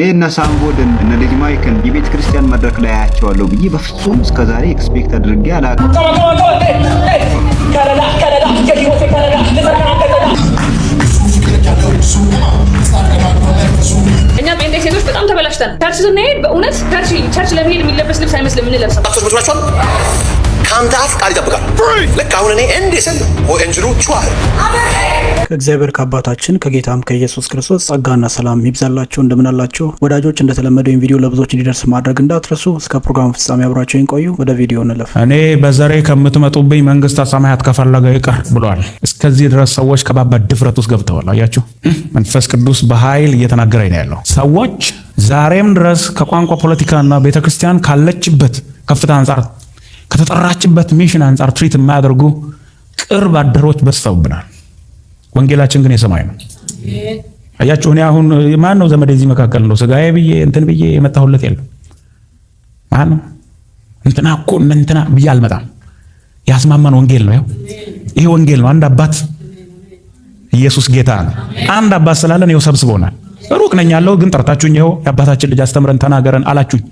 እነ ሳምቦድን እነ ልጅ ማይክን የቤተ ክርስቲያን መድረክ ላይ አያቸዋለሁ ብዬ በፍጹም እስከዛሬ ኤክስፔክት አድርጌ አላውቅም። እኛ ጴንጤ ሴቶች በጣም ተበላሽተን ቸርች ስንሄድ በእውነት ቸርች ለመሄድ የሚለበስ ልብስ አይመስልም የምንለብሰው። ካንተ አፍ ቃል ይጠብቃል። ልክ አሁን እኔ እንዴ ሰል ወንጅሩ ቹአር ከእግዚአብሔር ከአባታችን ከጌታም ከኢየሱስ ክርስቶስ ጸጋና ሰላም ይብዛላችሁ። እንደምናላችሁ ወዳጆች፣ እንደተለመደው ቪዲዮ ለብዙዎች እንዲደርስ ማድረግ እንዳትረሱ። እስከ ፕሮግራም ፍጻሜ አብራችሁን ቆዩ። ወደ ቪዲዮ እንለፍ። እኔ በዘሬ ከምትመጡብኝ መንግስተ ሰማያት ከፈለገ ይቀር ብሏል። እስከዚህ ድረስ ሰዎች ከባባድ ድፍረት ውስጥ ገብተዋል። አያችሁ፣ መንፈስ ቅዱስ በኃይል እየተናገረኝ ነው ያለው። ሰዎች ዛሬም ድረስ ከቋንቋ ፖለቲካና ቤተክርስቲያን ካለችበት ከፍታ አንጻር ከተጠራችበት ሚሽን አንጻር ትሪት የማያደርጉ ቅርብ አደሮች በዝተውብናል። ወንጌላችን ግን የሰማይ ነው። አያችሁ፣ እኔ አሁን ማን ነው ዘመድ እዚህ መካከል ነው ስጋዬ ብዬ እንትን ብዬ የመጣሁለት የለም። ማን ነው እንትና እኮ እንትና ብዬ አልመጣም። ያስማማን ወንጌል ነው። ይሄ ወንጌል ነው። አንድ አባት ኢየሱስ ጌታ ነው። አንድ አባት ስላለን ይኸው ሰብስቦናል። ሩቅ ነኝ ያለው ግን ጠርታችሁኝ ይኸው የአባታችን ልጅ አስተምረን ተናገረን አላችሁኝ።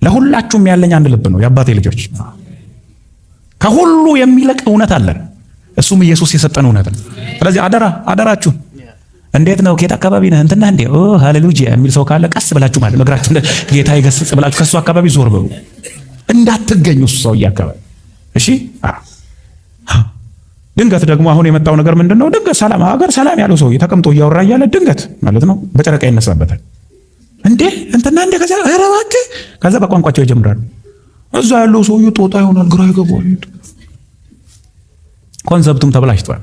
ለሁላችሁም ያለኝ አንድ ልብ ነው፣ የአባቴ ልጆች። ከሁሉ የሚለቅ እውነት አለን፣ እሱም ኢየሱስ የሰጠን እውነት ነው። ስለዚህ አደራችሁ። እንዴት ነው ኬት አካባቢ ነህ እንትና እንዴ ሃሌሉያ የሚል ሰው ካለ ቀስ ብላችሁ ማለት እግራችሁ ጌታ ይገስጽ ብላችሁ ከሱ አካባቢ ዞር በሉ፣ እንዳትገኙ እሱ ሰውዬ አካባቢ። እሺ። ድንገት ደግሞ አሁን የመጣው ነገር ምንድነው? ድንገት ሰላም ሀገር ሰላም ያለው ሰውዬ ተቀምጦ እያወራ እያለ ድንገት ማለት ነው በጨረቃ ይነሳበታል። እንዴ እንትና እንዴ ከዛ በቋንቋቸው ይጀምራሉ። እዛ ያለው ሰውዬ ጦጣ ይሆናል፣ ግራ ይገባል። ኮንሰፕቱም ተበላሽቷል።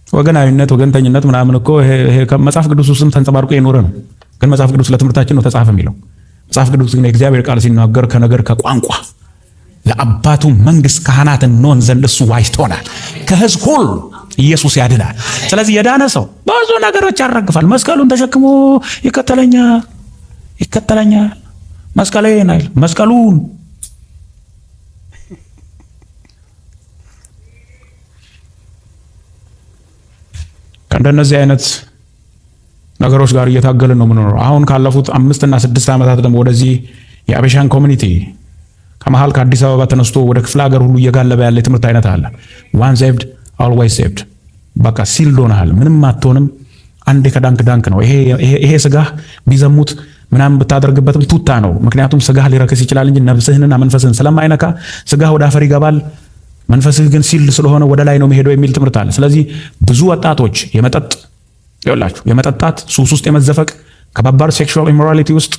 ወገናዊነት፣ ወገንተኝነት ምናምን እኮ ይሄ ከመጽሐፍ ቅዱስ ውስጥም ተንጸባርቆ የኖረ ነው። ግን መጽሐፍ ቅዱስ ለትምህርታችን ነው ተጻፈ የሚለው። መጽሐፍ ቅዱስ ግን የእግዚአብሔር ቃል ሲናገር ከነገር ከቋንቋ ለአባቱ መንግስት ካህናት እንሆን ዘንድ እሱ ዋጅቶናል፣ ከሕዝብ ሁሉ ኢየሱስ ያድናል። ስለዚህ የዳነ ሰው ብዙ ነገሮች ያረግፋል። መስቀሉን ተሸክሞ ይከተለኛል መስቀሌን አይል መስቀሉን ከእንደነዚህ አይነት ነገሮች ጋር እየታገልን ነው የምንኖረው። አሁን ካለፉት 5 እና 6 ዓመታት ደግሞ ወደዚህ የአበሻን ኮሚኒቲ ከመሃል ከአዲስ አበባ ተነስቶ ወደ ክፍለ ሀገር ሁሉ እየጋለበ ያለ የትምህርት አይነት አለ። ዋን ሴቭድ ኦልዌይስ ሴቭድ። በቃ ሲልድ ሆነሃል፣ ምንም አትሆንም፣ አንዴ ከዳንክ ነው። ይሄ ስጋህ ቢዘሙት ምናምን ብታደርግበትም ቱታ ነው። ምክንያቱም ስጋህ ሊረክስ ይችላል እንጂ ነፍስህንና መንፈስህን ስለማይነካ ስጋህ ወደ አፈር ይገባል፣ መንፈስህ ግን ሲልድ ስለሆነ ወደ ላይ ነው የሚሄደው የሚል ትምህርት አለ። ስለዚህ ብዙ ወጣቶች የመጠጣት ሱስ ውስጥ የመዘፈቅ ከባባድ ሴክሹዋል ኢሞራሊቲ ውስጥ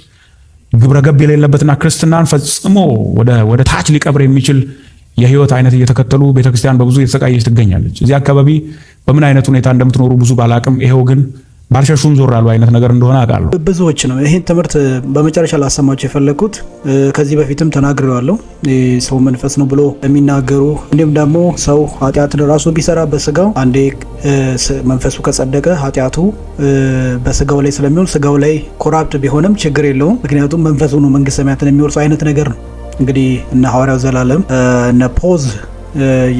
ግብረ ገብ የሌለበትና ክርስትናን ፈጽሞ ወደ ታች ሊቀብር የሚችል የህይወት አይነት እየተከተሉ ቤተክርስቲያን በብዙ እየተሰቃየች ትገኛለች። እዚህ አካባቢ በምን አይነት ሁኔታ እንደምትኖሩ ብዙ ባላቅም ይሄው ግን ባልሸሹም ዞር ያሉ አይነት ነገር እንደሆነ አውቃለሁ። ብዙዎች ነው ይሄን ትምህርት በመጨረሻ ላሰማቸው የፈለኩት። ከዚህ በፊትም ተናግሬዋለሁ። ሰው መንፈስ ነው ብሎ የሚናገሩ እንዲሁም ደግሞ ሰው ኃጢአትን ራሱ ቢሰራ በስጋው አንዴ መንፈሱ ከጸደቀ ኃጢአቱ በስጋው ላይ ስለሚሆን ስጋው ላይ ኮራፕት ቢሆንም ችግር የለውም፣ ምክንያቱም መንፈሱ ነው መንግስተ ሰማያትን የሚወርሰው አይነት ነገር ነው። እንግዲህ እነ ሐዋርያው ዘላለም እነ ፖዝ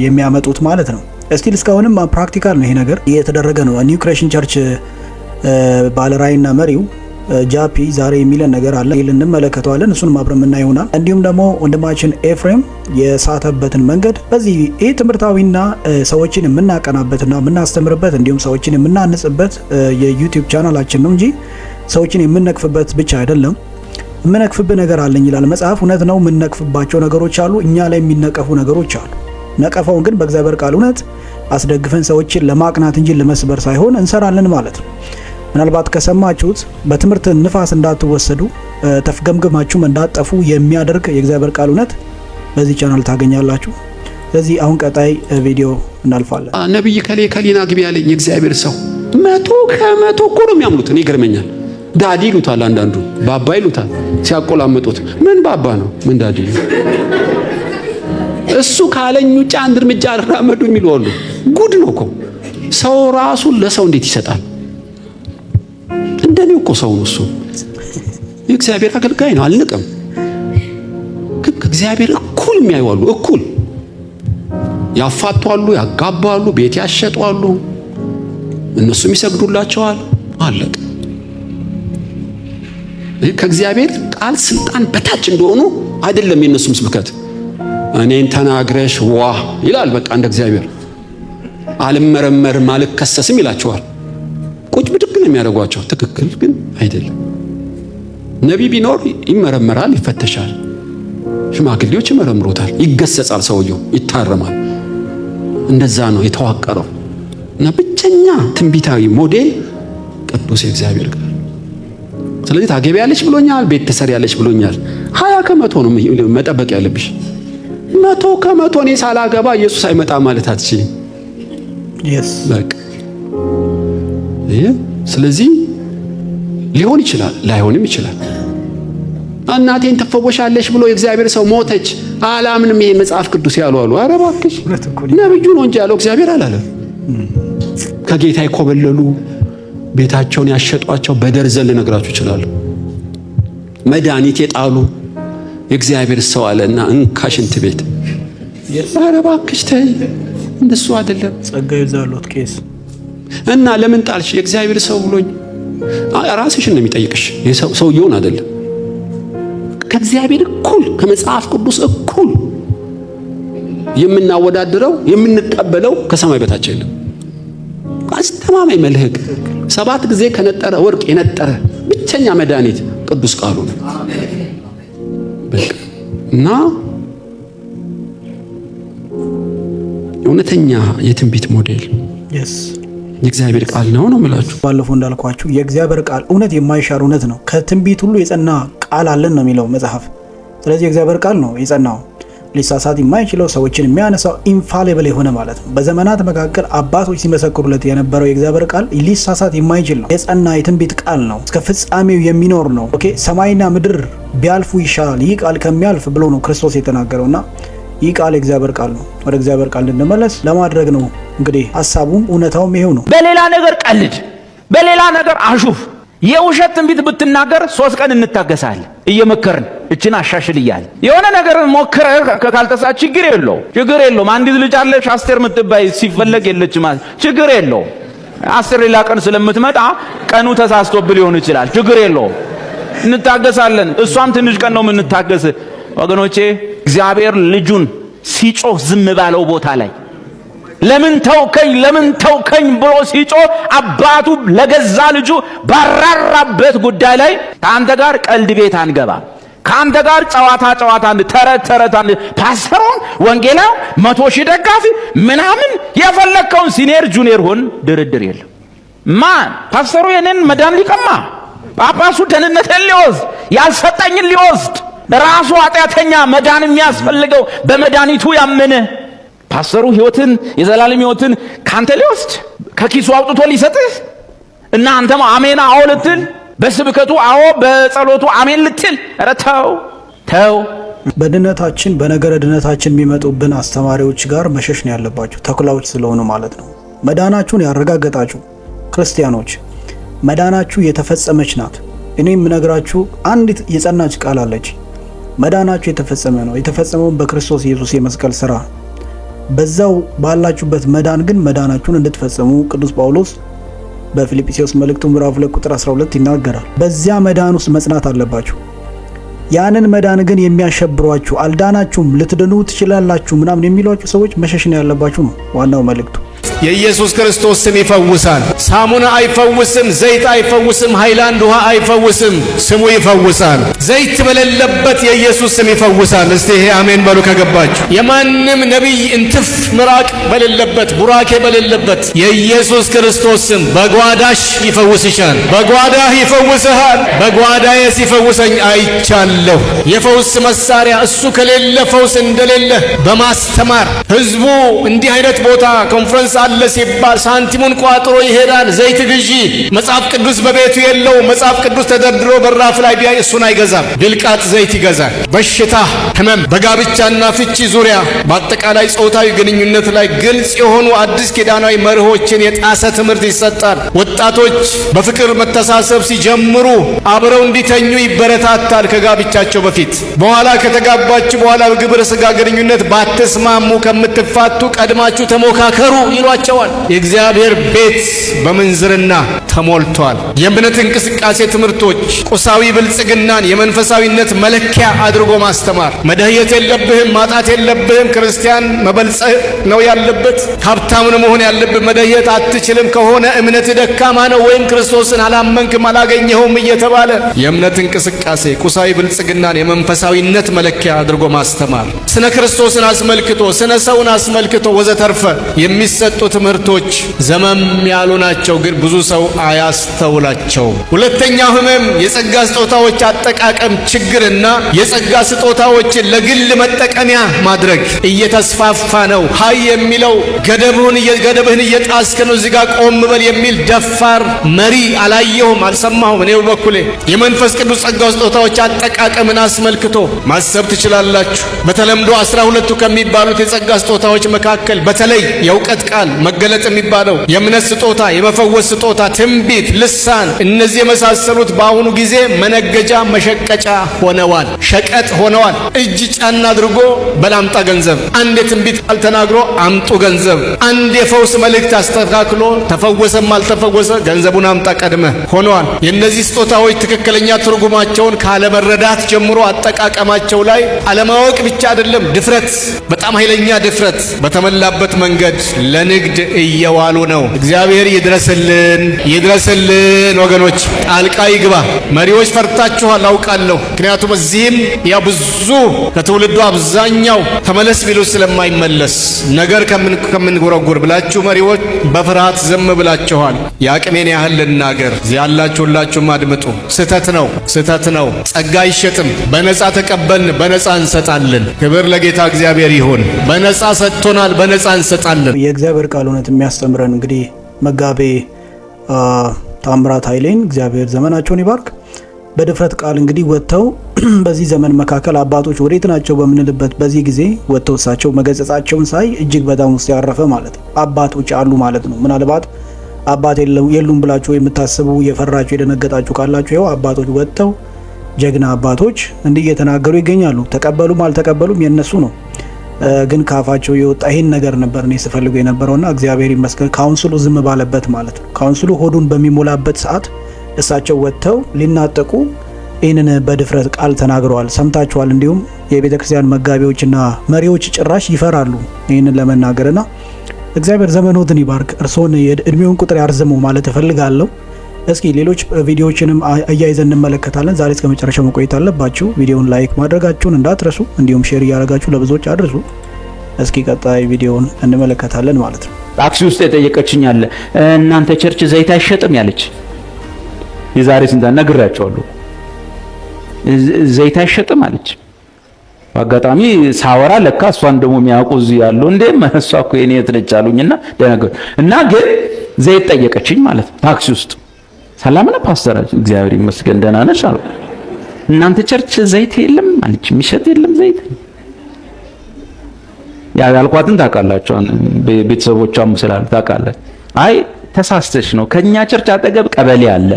የሚያመጡት ማለት ነው። እስቲል እስካሁንም ፕራክቲካል ነው ይሄ ነገር እየተደረገ ነው። ኒው ክሬሽን ቸርች ባለራይና መሪው ጃፒ ዛሬ የሚለን ነገር አለ፣ እንመለከተዋለን። እሱን አብረን የምናየው ይሆናል። እንዲሁም ደግሞ ወንድማችን ኤፍሬም የሳተበትን መንገድ በዚህ ይህ ትምህርታዊና ሰዎችን የምናቀናበትና የምናስተምርበት እንዲሁም ሰዎችን የምናንጽበት የዩቲዩብ ቻናላችን ነው እንጂ ሰዎችን የምንነቅፍበት ብቻ አይደለም። የምነቅፍብህ ነገር አለኝ ይላል መጽሐፍ። እውነት ነው፣ የምንነቅፍባቸው ነገሮች አሉ፣ እኛ ላይ የሚነቀፉ ነገሮች አሉ። ነቀፋውን ግን በእግዚአብሔር ቃል እውነት አስደግፈን ሰዎችን ለማቅናት እንጂ ለመስበር ሳይሆን እንሰራለን ማለት ነው። ምናልባት ከሰማችሁት በትምህርት ንፋስ እንዳትወሰዱ ተፍገምግማችሁም እንዳትጠፉ የሚያደርግ የእግዚአብሔር ቃል እውነት በዚህ ቻናል ታገኛላችሁ። ስለዚህ አሁን ቀጣይ ቪዲዮ እናልፋለን። ነብይ ከሌና ግቢ ያለኝ የእግዚአብሔር ሰው 100% እኮ ነው የሚያምኑት። እኔ ይገርመኛል። ዳዲ ይሉታል፣ አንዳንዱ ባባ ይሉታል። ሲያቆላምጡት ምን ባባ ነው ምን ዳዲ እሱ ካለኝ ውጭ አንድ እርምጃ አራመዱ የሚሉ አሉ። ጉድ ነው እኮ ሰው ራሱ ለሰው እንዴት ይሰጣል? እንደኔ እኮ ሰው ነው እሱ። የእግዚአብሔር አገልጋይ ነው፣ አልንቅም። ግን ከእግዚአብሔር እኩል የሚያዩዋሉ፣ እኩል ያፋቷሉ፣ ያጋባሉ፣ ቤት ያሸጧሉ፣ እነሱም ይሰግዱላቸዋል። አለቀ። ከእግዚአብሔር ቃል ስልጣን በታች እንደሆኑ አይደለም የነሱም ስብከት። እኔን ተናግረሽ ዋ ይላል በቃ እንደ እግዚአብሔር አልመረመርም አልከሰስም ይላቸዋል። ቁጭ ብድግ ነው የሚያደርጓቸው። ትክክል ግን አይደለም። ነቢይ ቢኖር ይመረመራል፣ ይፈተሻል፣ ሽማግሌዎች ይመረምሩታል፣ ይገሰጻል፣ ሰውየው ይታረማል። እንደዛ ነው የተዋቀረው እና ብቸኛ ትንቢታዊ ሞዴል ቅዱስ የእግዚአብሔር ቃል። ስለዚህ ታገቢያለሽ ብሎኛል፣ ቤት ትሰሪያለሽ ብሎኛል። 20% ነው መጠበቅ ያለብሽ። 100% እኔ ሳላገባ ኢየሱስ አይመጣ ማለት አትችልም። በቃ ስለዚህ ሊሆን ይችላል ላይሆንም ይችላል። እናቴን ትፈወሻለሽ ብሎ የእግዚአብሔር ሰው ሞተች አላምንም ይሄ መጽሐፍ ቅዱስ ያሉ አሉ። ኧረ እባክሽ ነብዩ ነው እንጂ ያለው እግዚአብሔር አላለም። ከጌታ ይኮበለሉ ቤታቸውን ያሸጧቸው በደርዘን ልነግራችሁ ይችላል። መድኃኒት የጣሉ የእግዚአብሔር ሰው አለና እንካሽንት ቤት ኧረ እባክሽ ተይ እንደሱ አይደለም። ጸጋ ይዛሉት ኬስ እና ለምን ጣልሽ? የእግዚአብሔር ሰው ብሎኝ ራስሽን ነው የሚጠይቅሽ፣ ሰውየውን አይደለም። ከእግዚአብሔር እኩል ከመጽሐፍ ቅዱስ እኩል የምናወዳድረው የምንቀበለው ከሰማይ በታች የለም። አስተማማኝ መልህቅ 7 ጊዜ ከነጠረ ወርቅ የነጠረ ብቸኛ መድኃኒት ቅዱስ ቃሉ ነው። እና እውነተኛ የትንቢት ሞዴል የእግዚአብሔር ቃል ነው የምላችሁ። ባለፈው እንዳልኳችሁ የእግዚአብሔር ቃል እውነት የማይሻር እውነት ነው። ከትንቢት ሁሉ የጸና ቃል አለን ነው የሚለው መጽሐፍ። ስለዚህ የእግዚአብሔር ቃል ነው የጸናው፣ ሊሳሳት የማይችለው፣ ሰዎችን የሚያነሳው ኢንፋሊብል የሆነ ማለት ነው። በዘመናት መካከል አባቶች ሲመሰክሩለት የነበረው የእግዚአብሔር ቃል ሊሳሳት የማይችል ነው። የጸና የትንቢት ቃል ነው። እስከ ፍጻሜው የሚኖር ነው። ኦኬ ሰማይና ምድር ቢያልፉ ይሻላል ይህ ቃል ከሚያልፍ ብሎ ነው ክርስቶስ የተናገረውና ይህ ቃል የእግዚአብሔር ቃል ነው። ወደ እግዚአብሔር ቃል እንድንመለስ ለማድረግ ነው እንግዲህ ሐሳቡም እውነታውም ይሄው ነው። በሌላ ነገር ቀልድ፣ በሌላ ነገር አሹፍ። የውሸት ትንቢት ብትናገር 3 ቀን እንታገሳለን እየመከርን እችን አሻሽል እያለ የሆነ ነገር ሞክረህ ካልተሳ ችግር የለውም። አንዲት ልጅ አለሽ አስቴር የምትባይ ሲፈለግ የለችም ማለት ችግር የለውም። አስቴር ሌላ ቀን ስለምትመጣ ቀኑ ተሳስቶብህ ሊሆን ይችላል። ችግር የለውም፣ እንታገሳለን። እሷም ትንሽ ቀን ነው የምንታገስ። ወገኖቼ እግዚአብሔር ልጁን ሲጮህ ዝም ባለው ቦታ ላይ ለምን ተውከኝ ብሎ ሲጮህ አባቱ ለገዛ ልጁ ባራራበት ጉዳይ ላይ ከአንተ ጋር ቀልድ ቤት አንገባ፣ ከአንተ ጋር ጨዋታ ተረት ፓስተሩን ወንጌላው 100,000 ደጋፊ ምናምን የፈለከውን ሲኒየር ጁኒየር ሆን ድርድር የለም። ማን ፓስተሩ የኔን መዳን ሊቀማ፣ ጳጳሱ ደህንነትን ሊወስድ፣ ያልሰጠኝን ሊወስድ፣ ራሱ ኃጢአተኛ መዳን የሚያስፈልገው በመድኃኒቱ ያመነ ፓስተሩ ሕይወትን የዘላለም ሕይወትን ካንተ ሊወስድ ከኪሱ አውጥቶ ሊሰጥህ እና አንተም አሜን አዎ ልትል በስብከቱ አዎ በጸሎቱ አሜን ልትል ኧረ ተው። በድነታችን በነገረ ድነታችን የሚመጡብን አስተማሪዎች ጋር መሸሽ ነው ያለባችሁ፣ ተኩላዎች ስለሆኑ ማለት ነው። መዳናችሁን ያረጋገጣችሁ ክርስቲያኖች መዳናችሁ የተፈጸመች ናት። እኔ የምነግራችሁ አንዲት የጸናች ቃል አለች። መዳናችሁ የተፈጸመ ነው። የተፈጸመው በክርስቶስ ኢየሱስ የመስቀል ሥራ። በዛው ባላችሁበት መዳን ግን መዳናችሁን እንድትፈጽሙ ቅዱስ ጳውሎስ በፊልጵስዩስ መልእክቱ ምዕራፍ 2 ቁጥር 12 ይናገራል። በዚያ መዳን ውስጥ መጽናት አለባችሁ። ያንን መዳን ግን የሚያሸብሯችሁ አልዳናችሁም ልትድኑ ትችላላችሁ ምናምን የሚሏችሁ ሰዎች መሸሽ ነው ያለባችሁ ነው ዋናው መልእክቱ። የኢየሱስ ክርስቶስ ስም ይፈውሳል። ሳሙና አይፈውስም፣ ዘይት አይፈውስም፣ ሃይላንድ ውሃ አይፈውስም፣ ስሙ ይፈውሳል። ዘይት በሌለበት የኢየሱስ ስም ይፈውሳል። እስቲ ይሄ አሜን በሉ ከገባችሁ። የማንም ነቢይ እንትፍ ምራቅ በሌለበት ቡራኬ በሌለበት የኢየሱስ ክርስቶስ ስም በጓዳሽ ይፈውስሻል፣ በጓዳህ ይፈውስሃል። በጓዳዬ ሲፈውሰኝ አይቻለሁ። የፈውስ መሳሪያ እሱ ከሌለ ፈውስ እንደሌለ በማስተማር ህዝቡ እንዲህ አይነት ቦታ ኮንፈረንስ አለ ሲባል ሳንቲሙን ቋጥሮ ይሄዳል። ዘይት ግዢ መጽሐፍ ቅዱስ በቤቱ የለው። መጽሐፍ ቅዱስ ተደርድሮ በራፍ ላይ ቢያይ እሱን አይገዛም። ብልቃጥ ዘይት ይገዛል። በሽታ፣ ህመም፣ በጋብቻና ፍቺ ዙሪያ በአጠቃላይ ጾታዊ ግንኙነት ላይ ግልጽ የሆኑ አዲስ ኪዳናዊ መርሆችን የጣሰ ትምህርት ይሰጣል። ወጣቶች በፍቅር መተሳሰብ ሲጀምሩ አብረው እንዲተኙ ይበረታታል ከጋብቻቸው በፊት። በኋላ ከተጋባችሁ በኋላ በግብረ ሥጋ ግንኙነት ባትስማሙ ከምትፋቱ ቀድማችሁ ተሞካከሩ ይሏቸዋል። ይዟቸዋል። የእግዚአብሔር ቤት በምንዝርና ተሞልቷል። የእምነት እንቅስቃሴ ትምህርቶች ቁሳዊ ብልጽግናን የመንፈሳዊነት መለኪያ አድርጎ ማስተማር። መደህየት የለብህም፣ ማጣት የለብህም። ክርስቲያን መበልጸግ ነው ያለበት። ሀብታም ነው መሆን ያለብህ። መደህየት አትችልም ከሆነ እምነት ደካማ ነው ወይም ክርስቶስን አላመንክም አላገኘኸውም እየተባለ የእምነት እንቅስቃሴ ቁሳዊ ብልጽግናን የመንፈሳዊነት መለኪያ አድርጎ ማስተማር። ስነ ክርስቶስን አስመልክቶ ስነ ሰውን አስመልክቶ ወዘተርፈ የሚሰጡ ትምህርቶች ዘመም ያሉ ናቸው፣ ግን ብዙ ሰው አያስተውላቸውም። ሁለተኛው ህመም የጸጋ ስጦታዎች አጠቃቀም ችግርና የጸጋ ስጦታዎችን ለግል መጠቀሚያ ማድረግ እየተስፋፋ ነው። ሀይ የሚለው ገደብህን እየጣስክ ነው፣ እዚህ ጋር ቆም በል የሚል ደፋር መሪ አላየሁም፣ አልሰማሁም። እኔ በበኩሌ የመንፈስ ቅዱስ ጸጋ ስጦታዎች አጠቃቀምን አስመልክቶ ማሰብ ትችላላችሁ። በተለምዶ 12ቱ ከሚባሉት የጸጋ ስጦታዎች መካከል በተለይ የእውቀት ቃል መገለጥ የሚባለው የእምነት ስጦታ፣ የመፈወስ ስጦታ፣ ትንቢት፣ ልሳን፣ እነዚህ የመሳሰሉት በአሁኑ ጊዜ መነገጃ መሸቀጫ ሆነዋል፣ ሸቀጥ ሆነዋል። እጅ ጫና አድርጎ በላምጣ ገንዘብ፣ አንድ የትንቢት ቃል ተናግሮ አምጡ ገንዘብ፣ አንድ የፈውስ መልእክት አስተካክሎ ተፈወሰም አልተፈወሰ ገንዘቡን አምጣ ቀድመ ሆነዋል። የእነዚህ ስጦታዎች ትክክለኛ ትርጉማቸውን ካለመረዳት ጀምሮ አጠቃቀማቸው ላይ አለማወቅ ብቻ አይደለም፣ ድፍረት፣ በጣም ኃይለኛ ድፍረት በተሞላበት መንገድ ለንግድ እየዋሉ ነው። እግዚአብሔር ይድረስልን፣ ይድረስልን ወገኖች፣ ጣልቃ ይግባ። መሪዎች ፈርታችኋል አውቃለሁ። ምክንያቱም እዚህም ያ ብዙ ከትውልዱ አብዛኛው ተመለስ ቢሉ ስለማይመለስ ነገር ከምንጎረጉር ብላችሁ መሪዎች በፍርሃት ዝም ብላችኋል። የአቅሜን ያህል ልናገር። እዚህ ያላችሁ ሁላችሁም አድምጡ። ስህተት ነው፣ ስህተት ነው። ጸጋ አይሸጥም። በነፃ ተቀበልን፣ በነፃ እንሰጣለን። ክብር ለጌታ እግዚአብሔር ይሁን። በነፃ ሰጥቶናል፣ በነፃ እንሰጣለን። የእግዚአብሔር ቃል እውነት የሚያስተምረን እንግዲህ መጋቤ ታምራት ኃይሌን እግዚአብሔር ዘመናቸውን ይባርክ። በድፍረት ቃል እንግዲህ ወጥተው በዚህ ዘመን መካከል አባቶች ወዴት ናቸው በምንልበት በዚህ ጊዜ ወጥተው እሳቸው መገሰጻቸውን ሳይ እጅግ በጣም ውስጥ ያረፈ ማለት ነው። አባቶች አሉ ማለት ነው። ምናልባት አባት የሉም ብላችሁ የምታስቡ የፈራችሁ የደነገጣችሁ ካላችሁ ይኸው አባቶች ወጥተው ጀግና አባቶች እንዲህ እየተናገሩ ይገኛሉ። ተቀበሉም አልተቀበሉም የነሱ ነው። ግን ካፋቸው የወጣ ይሄን ነገር ነበር እኔ ስፈልጉ የነበረውና እግዚአብሔር ይመስገን ካውንስሉ ዝም ባለበት ማለት ነው። ካውንስሉ ሆዱን በሚሞላበት ሰዓት እሳቸው ወጥተው ሊናጠቁ ይህንን በድፍረት ቃል ተናግረዋል። ሰምታችኋል። እንዲሁም የቤተ ክርስቲያን መጋቢዎችና መሪዎች ጭራሽ ይፈራሉ ይህንን ለመናገርና እግዚአብሔር ዘመኖትን ይባርክ፣ እርስዎን የእድሜውን ቁጥር ያርዝመው ማለት እፈልጋለሁ። እስኪ ሌሎች ቪዲዮዎችንም አያይዘን እንመለከታለን። ዛሬ እስከ መጨረሻው መቆየት አለባችሁ። ቪዲዮውን ላይክ ማድረጋችሁን እንዳትረሱ፣ እንዲሁም ሼር እያደረጋችሁ ለብዙዎች አድርሱ። እስኪ ቀጣይ ቪዲዮውን እንመለከታለን ማለት ነው። ታክሲ ውስጥ የጠየቀችኝ አለ እናንተ ቸርች ዘይት አይሸጥም ያለች የዛሬ ስንት ነግራቸዋለሁ። ዘይት አይሸጥም አለች። በአጋጣሚ ሳወራ ለካ እሷን ደግሞ የሚያውቁ እዚህ ያሉ እንዴ እሷ እኮ የኔ ትለች አሉኝና ደነገሩ እና ግን ዘይት ጠየቀችኝ ማለት ነው ታክሲ ውስጥ። ሰላም ነው ፓስተር፣ እግዚአብሔር ይመስገን ደህና ነሽ አሉ። እናንተ ቸርች ዘይት የለም አለች፣ የሚሸጥ የለም ዘይት። ያልኳትን ታውቃላችሁ፣ ቤተሰቦቿም ስላሉ ታውቃላችሁ። አይ ተሳስተሽ ነው፣ ከኛ ቸርች አጠገብ ቀበሌ አለ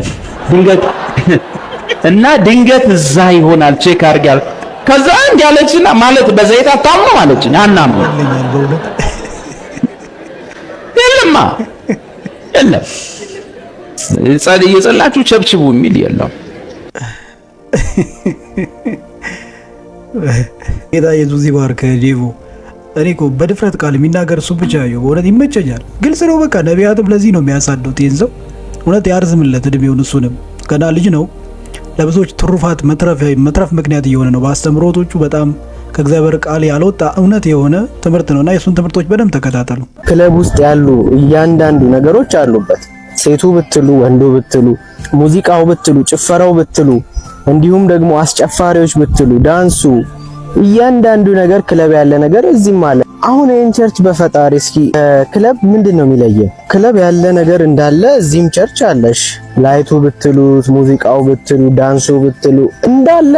ድንገት እዛ ይሆናል ቼክ አድርጊያል። ከዛ እንዲያለችና ማለት በዘይት አታምኑ ማለችኝ። አናምኑ የለማ የለም የጸላችሁ ቸብችቡ የሚል የለም። ጌታ ኢየሱስ ይባርክ። ዴቮ እኔ እኮ በድፍረት ቃል የሚናገር እሱ ብቻ ነው። በእውነት ይመቸኛል። ግልጽ ነው። በቃ ነቢያትም ለዚህ ነው የሚያሳዱት ይህን ሰው። እውነት ያርዝምለት እድሜውን። እሱንም ገና ልጅ ነው። ለብዙዎች ትሩፋት መትረፍ ምክንያት እየሆነ ነው። በአስተምሮቶቹ በጣም ከእግዚአብሔር ቃል ያልወጣ እውነት የሆነ ትምህርት ነውና የሱን ትምህርቶች በደንብ ተከታተሉ። ክለብ ውስጥ ያሉ እያንዳንዱ ነገሮች አሉበት። ሴቱ ብትሉ፣ ወንዱ ብትሉ፣ ሙዚቃው ብትሉ፣ ጭፈራው ብትሉ፣ እንዲሁም ደግሞ አስጨፋሪዎች ብትሉ፣ ዳንሱ፣ እያንዳንዱ ነገር ክለብ ያለ ነገር እዚህም አለ። አሁን ይህን ቸርች በፈጣሪ እስኪ ክለብ ምንድን ነው የሚለየው? ክለብ ያለ ነገር እንዳለ እዚህም ቸርች አለሽ። ላይቱ ብትሉት፣ ሙዚቃው ብትሉ፣ ዳንሱ ብትሉ እንዳለ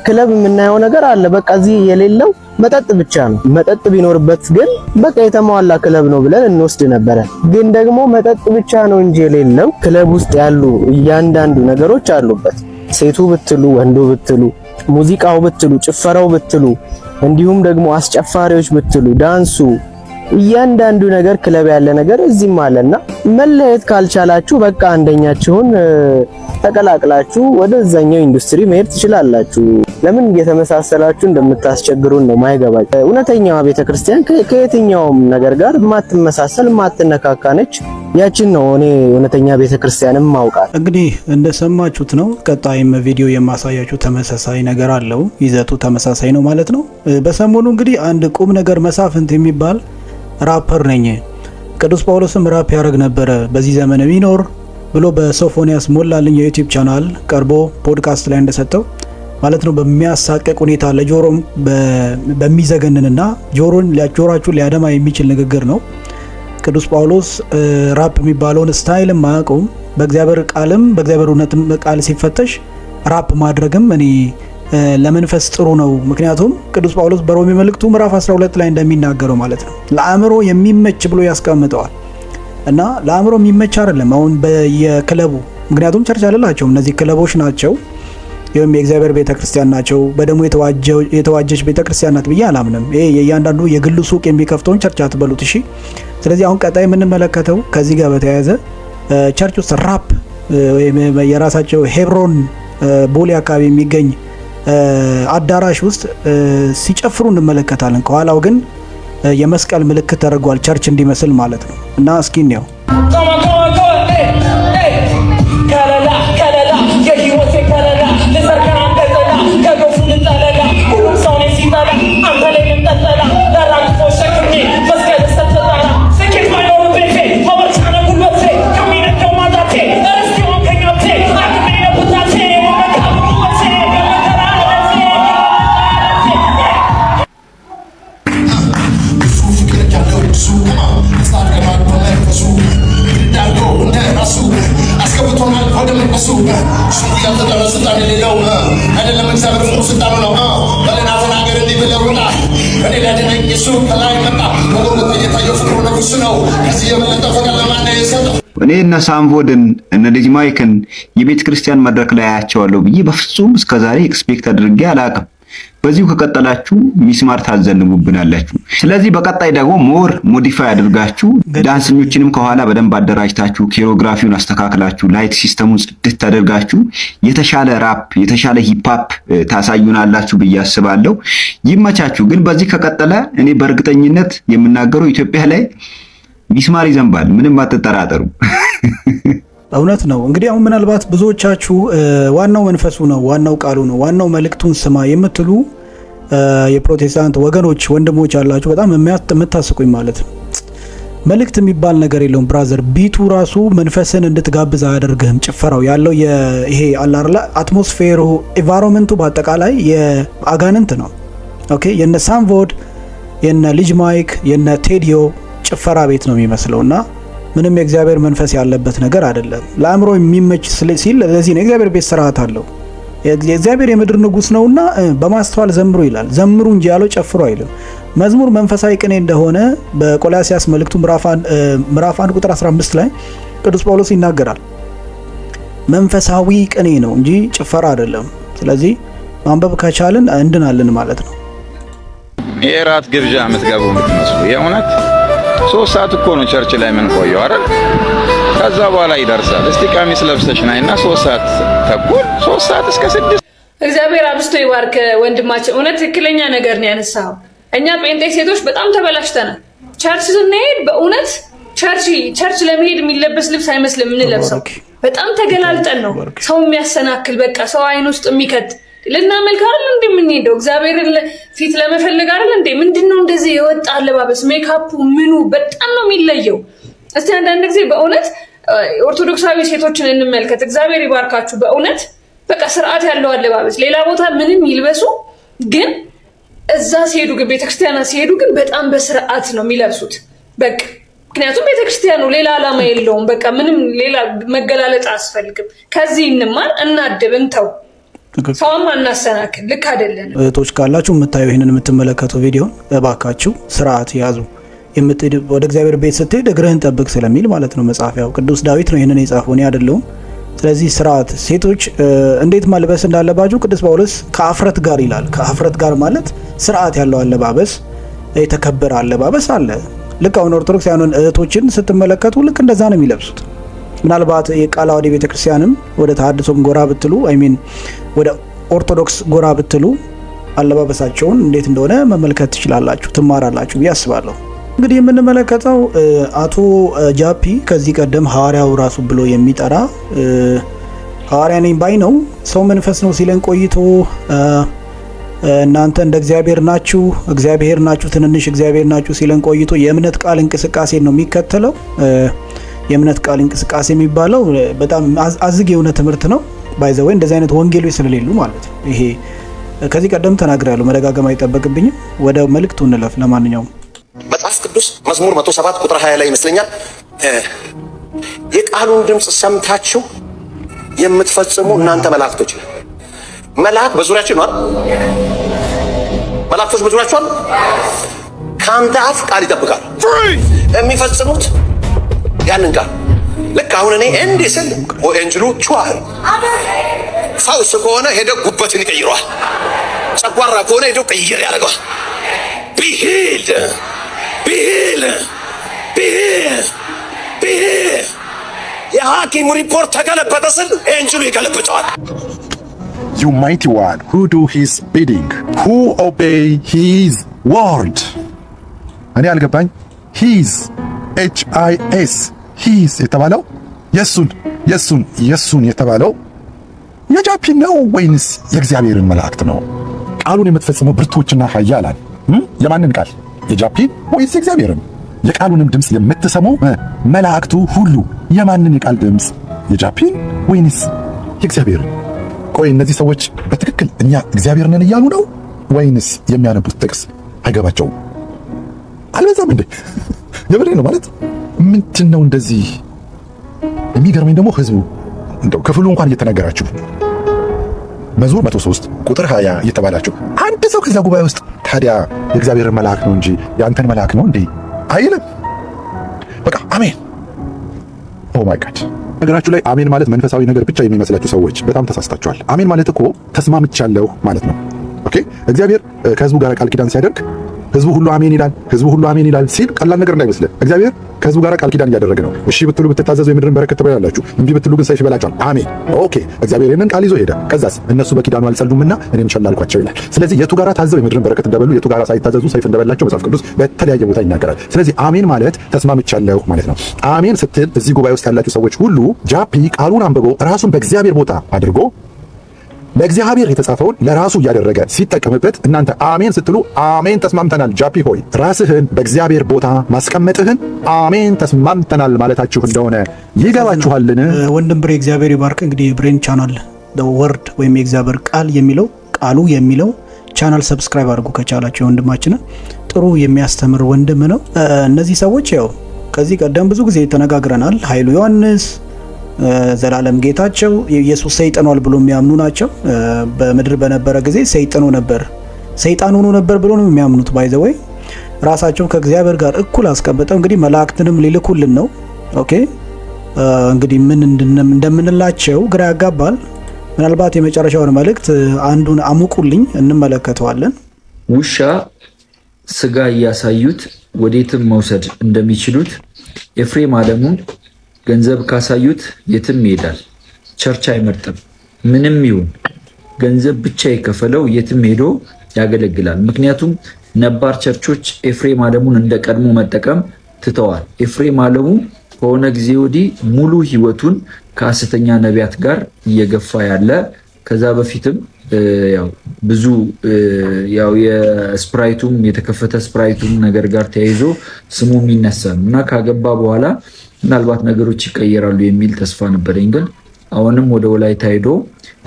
ክለብ የምናየው ነገር አለ። በቃ እዚህ የሌለው መጠጥ ብቻ ነው። መጠጥ ቢኖርበት ግን በቃ የተሟላ ክለብ ነው ብለን እንወስድ ነበረ። ግን ደግሞ መጠጥ ብቻ ነው እንጂ የሌለው ክለብ ውስጥ ያሉ እያንዳንዱ ነገሮች አሉበት። ሴቱ ብትሉ፣ ወንዱ ብትሉ፣ ሙዚቃው ብትሉ፣ ጭፈራው ብትሉ፣ እንዲሁም ደግሞ አስጨፋሪዎች ብትሉ፣ ዳንሱ፣ እያንዳንዱ ነገር ክለብ ያለ ነገር እዚህም አለና መለየት ካልቻላችሁ በቃ አንደኛችሁን ተቀላቅላችሁ ወደዛኛው ኢንዱስትሪ መሄድ ትችላላችሁ። ለምን እየተመሳሰላችሁ እንደምታስቸግሩን ነው ማይገባኝ። እውነተኛዋ ቤተክርስቲያን ከየትኛውም ነገር ጋር ማትመሳሰል ማትነካካነች ያችን ነው እኔ እውነተኛ ቤተክርስቲያንም ማውቃት። እንግዲህ እንደሰማችሁት ነው። ቀጣይም ቪዲዮ የማሳያችሁ ተመሳሳይ ነገር አለው። ይዘቱ ተመሳሳይ ነው ማለት ነው። በሰሞኑ እንግዲህ አንድ ቁም ነገር መሳፍንት የሚባል ራፐር ነኝ ቅዱስ ጳውሎስም ራፕ ያደርግ ነበረ በዚህ ዘመን ቢኖር ብሎ በሶፎንያስ ሞላልኝ የዩቲዩብ ቻናል ቀርቦ ፖድካስት ላይ እንደሰጠው ማለት ነው በሚያሳቀቅ ሁኔታ ለጆሮም በሚዘገንንና ጆሮአችሁን ሊያደማ የሚችል ንግግር ነው። ቅዱስ ጳውሎስ ራፕ የሚባለውን ስታይልም ማያውቀውም። በእግዚአብሔር ቃልም በእግዚአብሔር እውነትም ቃል ሲፈተሽ ራፕ ማድረግም እኔ ለመንፈስ ጥሩ ነው። ምክንያቱም ቅዱስ ጳውሎስ በሮሜ መልእክቱ ምዕራፍ 12 ላይ እንደሚናገረው ማለት ነው ለአእምሮ የሚመች ብሎ ያስቀምጠዋል። እና ለአእምሮ የሚመች አይደለም አሁን በየክለቡ ምክንያቱም ቸርች አለላቸው እነዚህ ክለቦች ናቸው ወይም የእግዚአብሔር ቤተክርስቲያን ናቸው በደሙ የተዋጀች ቤተክርስቲያን ናት ብዬ አላምንም። ይሄ የእያንዳንዱ የግሉ ሱቅ የሚከፍተውን ቸርች አትበሉት እሺ። ስለዚህ አሁን ቀጣይ የምንመለከተው ከዚህ ጋር በተያያዘ ቸርች ውስጥ ራፕ ወይም የራሳቸው ሄብሮን ቦሌ አካባቢ የሚገኝ አዳራሽ ውስጥ ሲጨፍሩ እንመለከታለን። ከኋላው ግን የመስቀል ምልክት ተደርጓል ቸርች እንዲመስል ማለት ነው። እና እስኪ እንየው። እኔ እነ ሳምቮድን እነ ልጅ ማይክን የቤተ ክርስቲያን መድረክ ላይ አያቸዋለሁ ብዬ በፍጹም እስከዛሬ ኤክስፔክት አድርጌ አላቅም። በዚሁ ከቀጠላችሁ ሚስማር ታዘንቡብናላችሁ። ስለዚህ በቀጣይ ደግሞ ሞር ሞዲፋይ አድርጋችሁ ዳንሰኞችንም ከኋላ በደንብ አደራጅታችሁ ኮሪዮግራፊውን አስተካክላችሁ ላይት ሲስተሙን ጽድት አድርጋችሁ የተሻለ ራፕ የተሻለ ሂፕ-ሆፕ ታሳዩናላችሁ ብዬ አስባለሁ። ይመቻችሁ። ግን በዚህ ከቀጠለ እኔ በእርግጠኝነት የምናገረው ኢትዮጵያ ላይ ሚስማር ይዘንባል። ምንም አትጠራጠሩ። እውነት ነው። እንግዲህ አሁን ምናልባት ብዙዎቻችሁ ዋናው መንፈሱ ነው፣ ዋናው ቃሉ ነው፣ ዋናው መልእክቱን ስማ የምትሉ የፕሮቴስታንት ወገኖች ወንድሞች አላችሁ። በጣም የምታስቁኝ ማለት ነው። መልእክት የሚባል ነገር የለውም ብራዘር። ቢቱ ራሱ መንፈስን እንድትጋብዝ አያደርግህም። ጭፈራው ያለው ይሄ አላርላ አትሞስፌሩ ኤንቫይሮንመንቱ በአጠቃላይ የአጋንንት ነው። ኦኬ የነ ሳምቮድ የነ ልጅ ማይክ የነ ቴዲዮ ጭፈራ ቤት ነው የሚመስለውና ምንም የእግዚአብሔር መንፈስ ያለበት ነገር አይደለም። ለአእምሮ የሚመች ሲል ለዚህ ነው የእግዚአብሔር ቤት ስርዓት አለው። የእግዚአብሔር የምድር ንጉስ ነውና በማስተዋል ዘምሩ ይላል። ዘምሩ እንጂ ያለው ጨፍሩ አይልም። መዝሙር መንፈሳዊ ቅኔ እንደሆነ በቆላሲያስ መልእክቱ ምዕራፍ 1 ቁጥር 15 ላይ ቅዱስ ጳውሎስ ይናገራል። መንፈሳዊ ቅኔ ነው እንጂ ጭፈራ አይደለም። ስለዚህ ማንበብ ከቻልን እንድናለን ማለት ነው። የራት ግብዣ የምትገቡ የምትመስሉ የእውነት 3 ሰዓት እኮ ነው ቸርች ላይ ምን ቆየው አይደል? ከዛ በኋላ ይደርሳል። እስቲ ቀሚስ ለብሰሽ ናይና 3 ሰዓት ተኩል 3 ሰዓት እስከ 6 እግዚአብሔር አብስቶ ይባርክ ወንድማችን። እውነት ትክክለኛ ነገር ነው ያነሳው። እኛ ጴንጤ ሴቶች በጣም ተበላሽተናል። ቸርች ስንሄድ በእውነት ቸርች ለመሄድ የሚለበስ ልብስ አይመስልም የምንለብሰው። በጣም ተገላልጠን ነው ሰው የሚያሰናክል በቃ ሰው አይን ውስጥ የሚከት ልናመልክ አይደል እንዴ የምንሄደው? እግዚአብሔርን ፊት ለመፈለግ አይደል እንዴ? ምንድነው እንደዚህ የወጣ አለባበስ ሜካፑ ምኑ በጣም ነው የሚለየው። እስቲ አንዳንድ ጊዜ በእውነት ኦርቶዶክሳዊ ሴቶችን እንመልከት። እግዚአብሔር ይባርካችሁ በእውነት በቃ ስርዓት ያለው አለባበስ። ሌላ ቦታ ምንም ይልበሱ፣ ግን እዛ ሲሄዱ ግን ቤተክርስቲያና ሲሄዱ ግን በጣም በስርዓት ነው የሚለብሱት። በቃ ምክንያቱም ቤተክርስቲያኑ ሌላ ዓላማ የለውም። በቃ ምንም ሌላ መገላለጥ አያስፈልግም። ከዚህ እንማር፣ እናድብ፣ እንተው፣ ሰውም አናሰናክል። ልክ አይደለም። እህቶች ካላችሁ የምታዩ ይሄንን የምትመለከቱ ቪዲዮን እባካችሁ ስርዓት ያዙ። ወደ እግዚአብሔር ቤት ስትሄድ እግርህን ጠብቅ ስለሚል ማለት ነው መጽሐፍ። ያው ቅዱስ ዳዊት ነው ይሄንን የጻፈው፣ እኔ አይደለሁም። ስለዚህ ስርዓት ሴቶች እንዴት መልበስ እንዳለባችሁ ቅዱስ ጳውሎስ ከአፍረት ጋር ይላል። ከአፍረት ጋር ማለት ስርዓት ያለው አለባበስ፣ የተከበረ አለባበስ አለ። ልክ አሁን ኦርቶዶክሳውያን እህቶችን ስትመለከቱ ልክ እንደዛ ነው የሚለብሱት። ምናልባት የቃለ ዓዋዲ ቤተክርስቲያንም ወደ ተሐድሶም ጎራ ብትሉ ወደ ኦርቶዶክስ ጎራ ብትሉ አለባበሳቸውን እንዴት እንደሆነ መመልከት ትችላላችሁ፣ ትማራላችሁ ብዬ አስባለሁ። እንግዲህ የምንመለከተው አቶ ጃፒ ከዚህ ቀደም ሐዋርያው ራሱ ብሎ የሚጠራ ሐዋርያ ነኝ ባይ ነው። ሰው መንፈስ ነው ሲለን ቆይቶ እናንተ እንደ እግዚአብሔር ናችሁ፣ እግዚአብሔር ናችሁ፣ ትንንሽ እግዚአብሔር ናችሁ ሲለን ቆይቶ የእምነት ቃል እንቅስቃሴ ነው የሚከተለው። የእምነት ቃል እንቅስቃሴ የሚባለው በጣም አዝግ የሆነ ትምህርት ነው። ባይዘው እንደዚህ አይነት ወንጌሎች ስለሌሉ ማለት ነው። ይሄ ከዚህ ቀደም ተናግሬያለሁ፣ መደጋገም አይጠበቅብኝም። ወደ መልእክቱ እንለፍ። ለማንኛውም መጽሐፍ ቅዱስ መዝሙር 107 ቁጥር 20 ላይ ይመስለኛል የቃሉን ድምፅ ሰምታችሁ የምትፈጽሙ እናንተ መላእክቶች ነው። መልአክ በዙሪያችን ነው አይደል? መላእክቶች በዙሪያችሁ አሉ። ከአንተ አፍ ቃል ይጠብቃል። የሚፈጽሙት ያንን ቃል ልክ አሁን እኔ እንዲህ ስል ኤንጅሉ ቹዋል ፈውስ ከሆነ ሄደው ጉበትን ይቀይረዋል። ጨጓራ ከሆነ ሄደው ቀይር ያደርገዋል። ቢሂል የሐኪሙ ሪፖርት ተገለበጠ ስል ኤንጅሉ ይገለብጠዋል። You mighty one, who do his bidding, who obey his word. እኔ አልገባኝ። his HIS his የተባለው የሱን የተባለው የጃፒ ነው ወይንስ የእግዚአብሔርን መላእክት ነው? ቃሉን የምትፈጽመው ብርቶችና ኃያላን የማንን ቃል? የጃፒን ወይስ የእግዚአብሔርን? የቃሉንም ድምፅ የምትሰሙ መላእክቱ ሁሉ የማንን የቃል ድምፅ? የጃፒን ወይንስ የእግዚአብሔርን? ቆይ እነዚህ ሰዎች በትክክል እኛ እግዚአብሔር ነን እያሉ ነው ወይንስ የሚያነቡት ጥቅስ አይገባቸውም? አልበዛም እንዴ? የምሬ ነው ማለት ምንድን ነው እንደዚህ? የሚገርመኝ ደግሞ ህዝቡ እንደው ክፍሉ እንኳን እየተናገራችሁ መዝሙር 103 ቁጥር 20 እየተባላችሁ አንድ ሰው ከዛ ጉባኤ ውስጥ ታዲያ የእግዚአብሔርን መልአክ ነው እንጂ የአንተን መልአክ ነው እንዴ አይልም። በቃ አሜን። ኦ ማይ ጋድ። ነገራችሁ ላይ አሜን ማለት መንፈሳዊ ነገር ብቻ የሚመስላችሁ ሰዎች በጣም ተሳስታችኋል። አሜን ማለት እኮ ተስማምቻለሁ ማለት ነው። ኦኬ እግዚአብሔር ከህዝቡ ጋር ቃል ኪዳን ሲያደርግ ህዝቡ ሁሉ አሜን ይላል። ህዝቡ ሁሉ አሜን ይላል ሲል ቀላል ነገር እንዳይመስልህ። እግዚአብሔር ከህዝቡ ጋር ቃል ኪዳን እያደረገ ነው። እሺ ብትሉ ብትታዘዙ የምድርን በረከት ትበላላችሁ፣ እምቢ ብትሉ ግን ሰይፍ ይበላችኋል። አሜን ኦኬ። እግዚአብሔር ይህንን ቃል ይዞ ሄደ። ከዛስ እነሱ በኪዳኑ አልጸሉምና እኔም ቸላልኳቸው ይላል። ስለዚህ የቱ ጋራ ታዘው የምድርን በረከት እንደበሉ የቱ ጋራ ሳይታዘዙ ሰይፍ እንደበላቸው መጽሐፍ ቅዱስ በተለያየ ቦታ ይናገራል። ስለዚህ አሜን ማለት ተስማምቻለሁ ማለት ነው። አሜን ስትል እዚህ ጉባኤ ውስጥ ያላችሁ ሰዎች ሁሉ ጃፒ ቃሉን አንብቦ ራሱን በእግዚአብሔር ቦታ አድርጎ ለእግዚአብሔር የተጻፈውን ለራሱ እያደረገ ሲጠቀምበት እናንተ አሜን ስትሉ አሜን ተስማምተናል። ጃፒ ሆይ ራስህን በእግዚአብሔር ቦታ ማስቀመጥህን አሜን ተስማምተናል ማለታችሁ እንደሆነ ይገባችኋልን? ወንድም ብሬ እግዚአብሔር ይባርክ። እንግዲህ ብሬን ቻናል ወርድ ወይም የእግዚአብሔር ቃል የሚለው ቃሉ የሚለው ቻናል ሰብስክራይብ አድርጉ ከቻላችሁ። ወንድማችን ጥሩ የሚያስተምር ወንድም ነው። እነዚህ ሰዎች ያው ከዚህ ቀደም ብዙ ጊዜ ተነጋግረናል። ኃይሉ ዮሐንስ፣ ዘላለም ጌታቸው ኢየሱስ ሰይጣኗል ብሎ የሚያምኑ ናቸው። በምድር በነበረ ጊዜ ሰይጣኑ ነበር፣ ሰይጣን ሆኖ ነበር ብሎ ነው የሚያምኑት። ባይዘወይ ራሳቸው ከእግዚአብሔር ጋር እኩል አስቀምጠው እንግዲህ መላእክትንም ሊልኩልን ነው። ኦኬ እንግዲህ ምን እንደምንላቸው ግራ ያጋባል። ምናልባት የመጨረሻውን መልእክት አንዱን አሙቁልኝ እንመለከተዋለን። ውሻ ስጋ እያሳዩት ወዴትም መውሰድ እንደሚችሉት ኤፍሬም አለሙን ገንዘብ ካሳዩት የትም ይሄዳል። ቸርች አይመርጥም። ምንም ይሁን ገንዘብ ብቻ የከፈለው የትም ሄዶ ያገለግላል። ምክንያቱም ነባር ቸርቾች ኤፍሬም አለሙን እንደ ቀድሞ መጠቀም ትተዋል። ኤፍሬም አለሙ ከሆነ ጊዜ ወዲህ ሙሉ ህይወቱን ከሐሰተኛ ነቢያት ጋር እየገፋ ያለ ከዛ በፊትም ያው ብዙ ያው የስፕራይቱም የተከፈተ ስፕራይቱም ነገር ጋር ተያይዞ ስሙ የሚነሳ እና ካገባ በኋላ ምናልባት ነገሮች ይቀየራሉ የሚል ተስፋ ነበረኝ። ግን አሁንም ወደ ወላይታ ሄዶ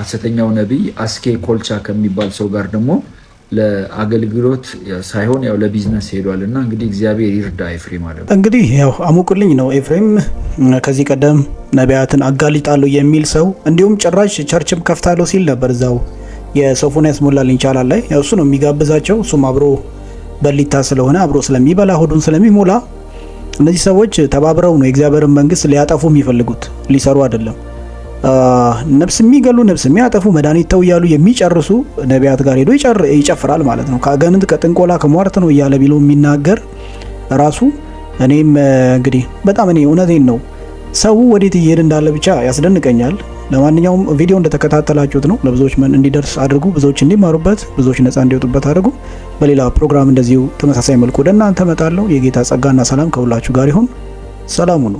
ሐሰተኛው ነቢይ አስኬ ኮልቻ ከሚባል ሰው ጋር ደግሞ ለአገልግሎት ሳይሆን ያው ለቢዝነስ ሄዷል እና እንግዲህ እግዚአብሔር ይርዳ ኤፍሬም አለ። እንግዲህ ያው አሙቁልኝ ነው። ኤፍሬም ከዚህ ቀደም ነቢያትን አጋልጣለሁ የሚል ሰው እንዲሁም ጭራሽ ቸርችም ከፍታለሁ ሲል ነበር እዛው የሶፎንያስ ሞላልኝ ቻናል ላይ። ያው እሱ ነው የሚጋብዛቸው። እሱም አብሮ በሊታ ስለሆነ አብሮ ስለሚበላ ሆዱን ስለሚሞላ እነዚህ ሰዎች ተባብረው ነው የእግዚአብሔርን መንግስት ሊያጠፉ የሚፈልጉት፣ ሊሰሩ አይደለም። ነፍስ የሚገሉ ነፍስ የሚያጠፉ መድኃኒት ተው እያሉ የሚጨርሱ ነቢያት ጋር ሄዶ ይጨፍራል ማለት ነው። ከአጋንንት ከጥንቆላ ከሟርት ነው እያለ ቢለው የሚናገር ራሱ እኔም እንግዲህ በጣም እኔ እውነቴን ነው ሰው ወዴት እየሄደ እንዳለ ብቻ ያስደንቀኛል። ለማንኛውም ቪዲዮ እንደተከታተላችሁት ነው፣ ለብዙዎች እንዲደርስ አድርጉ፣ ብዙዎች እንዲማሩበት፣ ብዙዎች ነፃ እንዲወጡበት አድርጉ። በሌላ ፕሮግራም እንደዚሁ ተመሳሳይ መልኩ ወደ እናንተ እመጣለሁ። የጌታ ጸጋና ሰላም ከሁላችሁ ጋር ይሁን። ሰላም ሁኑ።